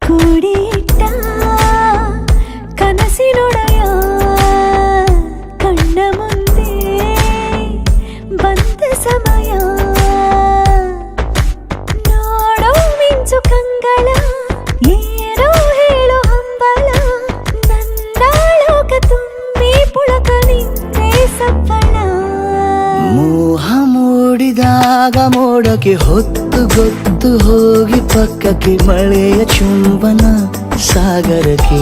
ಕೂಡಿಟ್ಟ ಕನಸಿನೊಡೆಯ ಕಣ್ಣ ಮುಂದೆ ಬಂದ ಸಮಯ ನೋಡೋ ಮಿಂಚು ಕಂಗಳ ಏನೋ ಹೇಳೋ ಹಂಬಲ ನಂದಾಳೋಕ ತುಂಬಿ ಪುಳಕ ನಿಂತೆ ಸಫಲ ಮೋಹ ಮೂಡಿದಾಗ ಮೋಡಕ್ಕೆ ಹೊತ್ತು ಗೊತ್ತು ಹೋಗಿ ಪಕ್ಕಕ್ಕೆ ಮಳೆಯ ಚುಂಬನ ಸಾಗರಕ್ಕೆ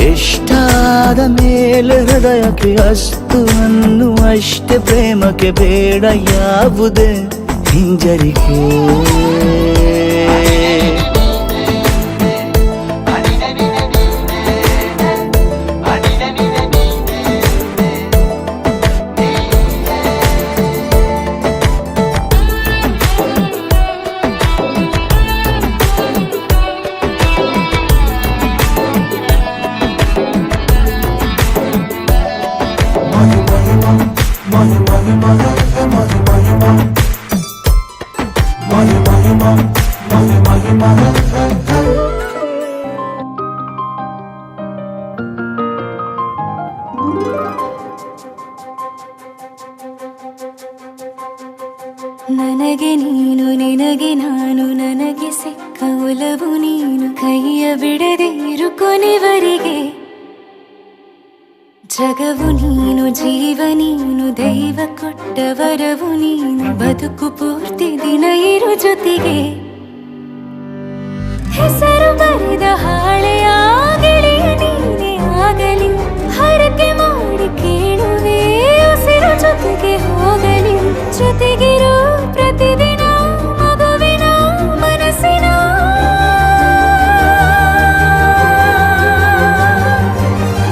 ಇಷ್ಟಾದ ಮೇಲೆ ಹೃದಯಕ್ಕೆ ಅಸ್ತು ಅನ್ನುವಷ್ಟೇ ಪ್ರೇಮಕ್ಕೆ ಬೇಡ ಯಾವುದೇ ಹಿಂಜರಿಕೆ ನನಗೆ ನೀನು ನಿನಗೆ ನಾನು ನನಗೆ ಸಿಕ್ಕ ಒಲವು ನೀನು ಕೈಯ ಬಿಡದೆ ಇರು ಕೊನೆವರೆಗೆ ಜಗವು ನೀನು ಜೀವ ನೀನು ದೈವ ಕೊಟ್ಟ ವರವು ನೀನು ಬದುಕು ಪೂರ್ತಿ ದಿನ ಇರು ಜೊತೆಗೆ ಹೆಸರು ಬರೆದ ಹಾಳೆಯ ಗೆಳೆಯ ನೀನೇ ಆಗಲಿ ಹರಕೆ ಮಾಡಿ ಕೇಳುವೆ ಉಸಿರು ಜೊತೆಗೆ ಹೋಗಲಿ ಜೊತೆಗಿರೋ ಪ್ರತಿದಿನ ಮಗುವಿನ ಮನಸ್ಸಿನ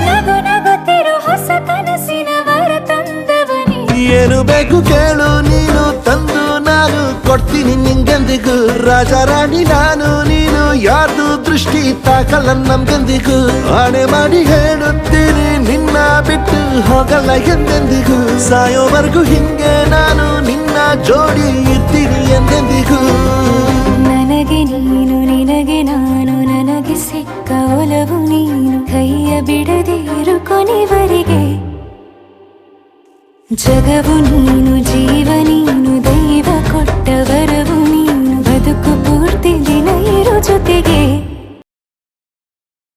ನಗು ನಗುತ್ತಿರೋ ಹೊಸ ಕನಸಿನ ವರ ತಂದವನೇ ಏನು ಬೇಕು ಕೇಳು ನೀನು ತಂದು ನಾನು ಕೊಡ್ತೀನಿ ನಿಂಗೆಂದಿಗೂ ರಾಜ ರಾಣಿ ನಾನು ನೀನು ಯಾರ್ದು ದೃಷ್ಟಿ ತಾಕಲ್ಲ ನಮ್ಗೆಂದಿಗೂ ಆಣೆ ಮಾಡಿ ಹೇಳುತ್ತೀನಿ ನಿನ್ನ ಬಿಟ್ಟು ಹೋಗಲ್ಲ ಎಂದೆಂದಿಗೂ ಸಾಯೋವರೆಗೂ ಹಿಂಗೆ ನಾನು ನಿನ್ನ ಜೋಡಿ ಇರ್ತೀನಿ ಎಂದೆಂದಿಗೂ ನನಗೆ ನೀನು ನಿನಗೆ ನಾನು ನನಗೆ ಸಿಕ್ಕ ಒಲವು ನೀನು ಕೈಯ ಬಿಡದೆ ಇರು ಕೊನೆವರೆಗೆ ಜಗವು ನೀನು ಜೀವ ನೀನು ದೈವ ಕೊಟ್ಟ ವರವು ನೀನು ಬದುಕು ಪೂರ್ತಿ ದಿನ ಇರು ಜೊತೆಗೆ